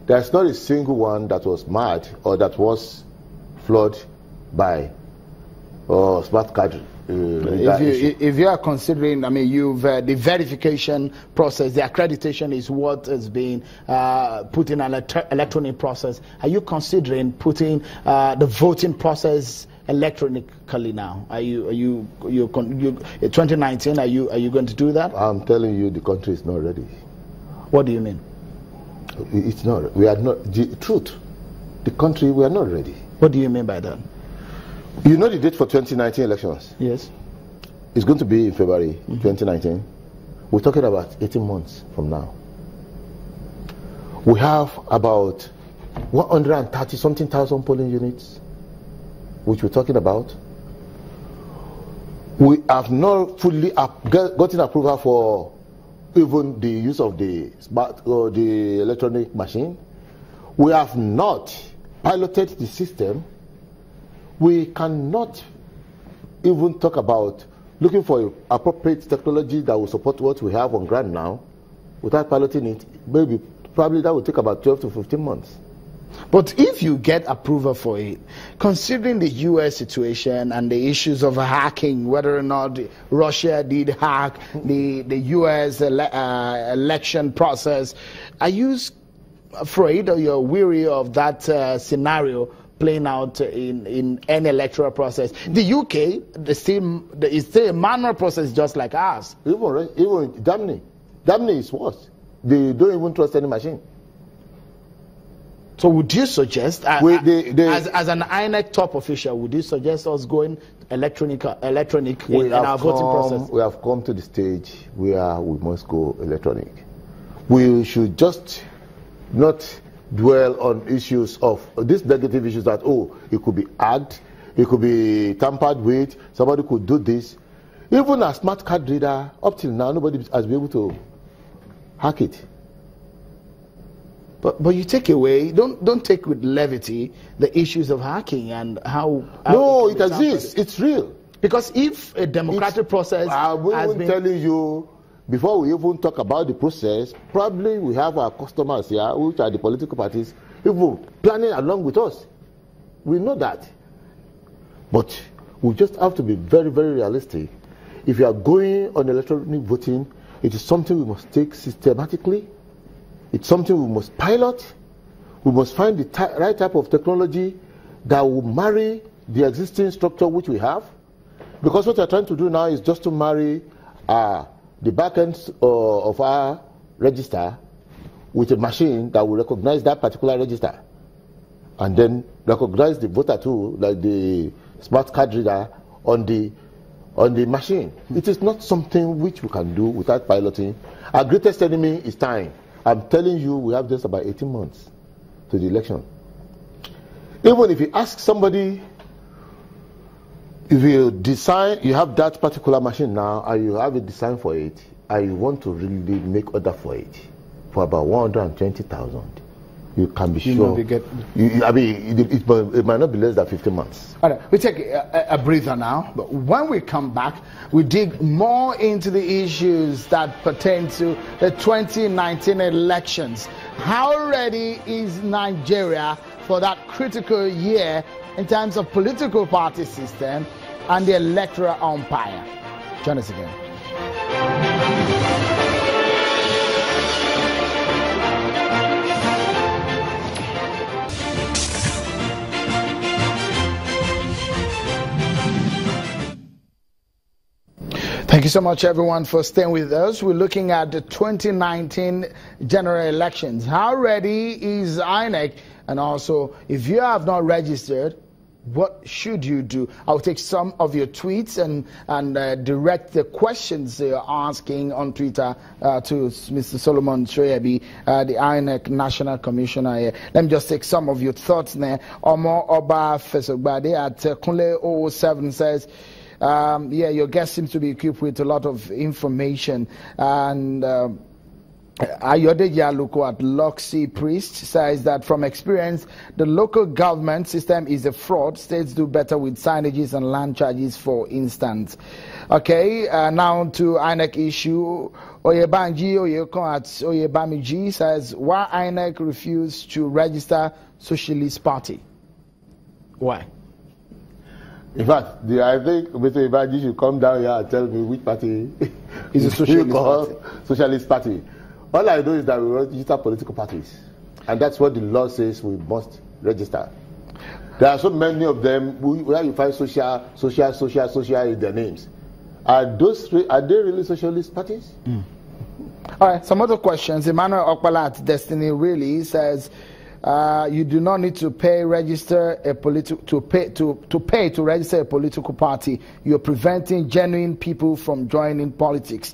There's not a single one that was marred or that was flawed by smart card. If you are considering, I mean, you've the verification process, the accreditation is what is being put in an electronic process. Are you considering putting the voting process electronically now? Are you 2019? Are you going to do that? I'm telling you, the country is not ready. What do you mean? It's not. We are not. The truth, the country, we are not ready. What do you mean by that? You know the date for 2019 elections? Yes. It's going to be in February 2019. We're talking about 18 months from now. We have about 130 something thousand polling units, which we're talking about. We have not fully gotten approval for even the use of the smart or the electronic machine. We have not piloted the system. We cannot even talk about looking for appropriate technology that will support what we have on ground now without piloting it. Probably that will take about 12 to 15 months. But if you get approval for it, considering the U.S. situation and the issues of hacking, whether or not Russia did hack the U.S. election process, are you afraid or you're weary of that scenario playing out in any electoral process? The UK is still a manual process just like ours. Even Germany is worse. They don't even trust any machine. So would you suggest, as an INEC top official, would you suggest us going electronic in our voting process? We have come to the stage where we must go electronic. We should just not dwell on issues of these negative issues that, oh, it could be hacked, it could be tampered with, somebody could do this. Even a smart card reader, up till now, nobody has been able to hack it. But you take away, don't take with levity the issues of hacking and how no, it exists. It's real. Because if a democratic process has been telling you, before we even talk about the process, probably we have our customers here, which are the political parties, even planning along with us. We know that. But we just have to be very, very realistic. If you are going on electronic voting, it is something we must take systematically. It's something we must pilot. We must find the right type of technology that will marry the existing structure which we have. Because what we're trying to do now is just to marry the back end of our register with a machine that will recognize that particular register and then recognize the voter too, like the smart card reader on the machine. It is not something which we can do without piloting. Our greatest enemy is time. I'm telling you, we have just about 18 months to the election. Even if you ask somebody, if you design, you have that particular machine now, and you have a design for it, and you want to really make order for it, for about 120,000, you can be sure. I mean, it might not be less than 15 months. All right, we take a breather now, but when we come back, we dig more into the issues that pertain to the 2019 elections. How ready is Nigeria for that critical year in terms of political party system and the electoral umpire? Join us again. Thank you so much, everyone, for staying with us. We're looking at the 2019 general elections. How ready is INEC? And also, if you have not registered, what should you do? I'll take some of your tweets and direct the questions you're asking on Twitter to Mr. Solomon Shoyebi, the INEC National Commissioner here. Let me just take some of your thoughts there. Omo Oba Fesogbade at Kunle 007 says, yeah, your guest seems to be equipped with a lot of information, and Ayodeji Aluko at Loxy Priest says that from experience, the local government system is a fraud. States do better with signages and land charges, for instance. Okay, now to INEC issue. Oyebanji Oyeko at Oyebamiji says, why INEC refused to register Socialist Party? Why? In fact, I think Mr. Oyebanji should come down here and tell me which party is a Socialist Party. All I know is that we register political parties, and that's what the law says we must register. There are so many of them where you find social in their names. Are they really socialist parties? All right, some other questions. Emmanuel Okpala at Destiny really says, you do not need to pay to register a political party. You're preventing genuine people from joining politics.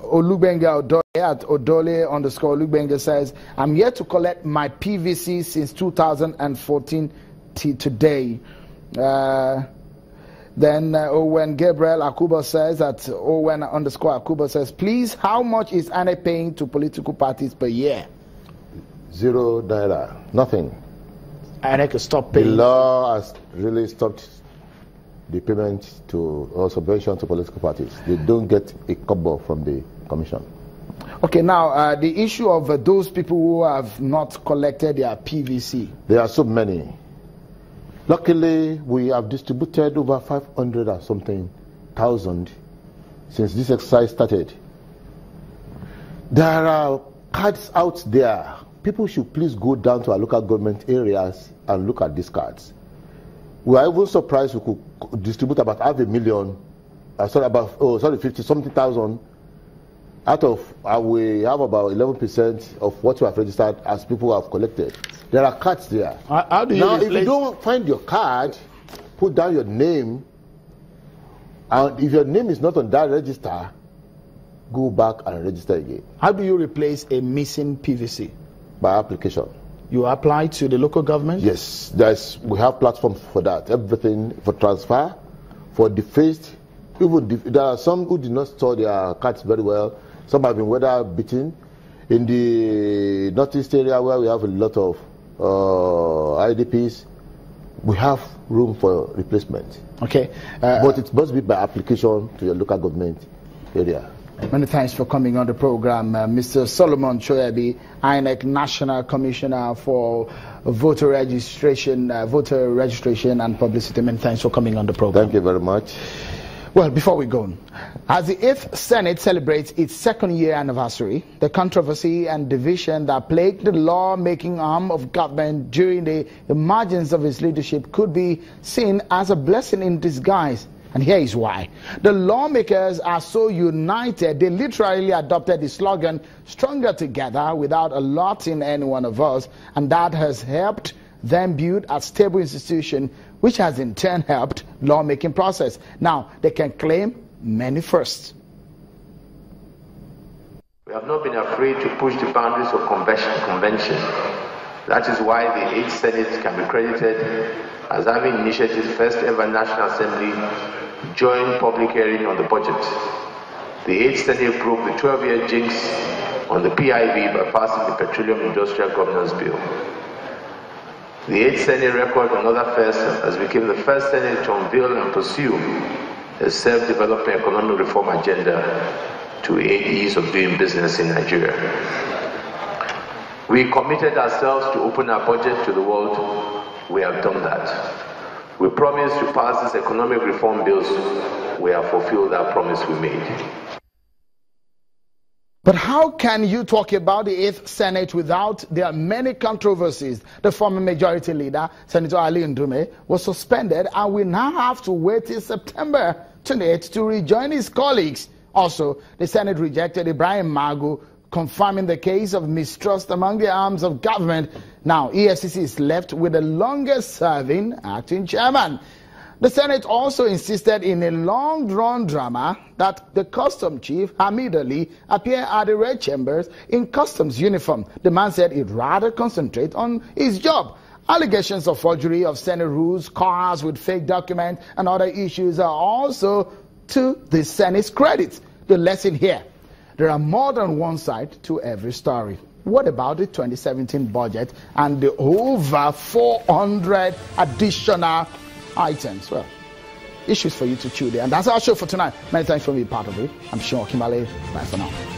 Olubenga Odole at Odole_Olubenga says, I'm yet to collect my PVC since 2014 till today. Then Owen Gabriel Akuba says that Owen_Akuba says, please, how much is INEC paying to political parties per year? $0, nothing. INEC has stopped paying. The law has really stopped the payment to or subvention to political parties. They don't get a kobo from the commission. Okay, now the issue of those people who have not collected their PVC. There are so many. Luckily, we have distributed over 500 or something thousand since this exercise started. There are cards out there. People should please go down to our local government areas and look at these cards. We are even surprised we could distribute about 500,000, 50-something thousand. Out of, we have about 11% of what we have registered as people who have collected. There are cards there. How do you now, if you don't find your card, put down your name. And if your name is not on that register, go back and register again. How do you replace a missing PVC? By application. You apply to the local government? Yes, we have platforms for that. Everything for transfer, for defaced. There are some who did not store their cards very well. Some have been weather beaten. In the northeast area where we have a lot of IDPs, we have room for replacement. Okay. But it must be by application to your local government area. Many thanks for coming on the program, Mr. Solomon Choyabi, INEC National Commissioner for Voter Registration and Publicity. Many thanks for coming on the program. Thank you very much. Well, before we go, as the 8th Senate celebrates its second-year anniversary, the controversy and division that plagued the law-making arm of government during the emergence of its leadership could be seen as a blessing in disguise. And here is why. The lawmakers are so united, they literally adopted the slogan, stronger together, without allotting any one of us, and that has helped them build a stable institution, which has in turn helped lawmaking process. Now, they can claim many firsts. We have not been afraid to push the boundaries of convention. That is why the 8th Senate can be credited as having initiated the first ever National Assembly joint public hearing on the budget. The 8th Senate broke the 12-year jinx on the PIB by passing the Petroleum Industrial Governance Bill. The 8th Senate recorded another first as it became the first Senate to unveil and pursue a self-developing economic reform agenda to aid ease of doing business in Nigeria. We committed ourselves to open our budget to the world. We have done that. We promised to pass these economic reform bills. We have fulfilled that promise we made. But how can you talk about the 8th Senate without their many controversies? The former majority leader, Senator Ali Ndume, was suspended and will now have to wait till September 28th to rejoin his colleagues. Also, the Senate rejected Ibrahim Magu, confirming the case of mistrust among the arms of government. Now, EFCC is left with the longest-serving acting chairman. The Senate also insisted in a long-drawn drama that the Customs Chief, Hamid Ali, appear at the Red Chambers in Customs uniform. The man said he'd rather concentrate on his job. Allegations of forgery of Senate rules, cars with fake documents, and other issues are also to the Senate's credit. The lesson here: There are more than one side to every story. What about the 2017 budget and the over 400 additional items? Well, issues for you to chew there. And that's our show for tonight. Many thanks for being part of it. I'm Sean Kimale. Bye for now.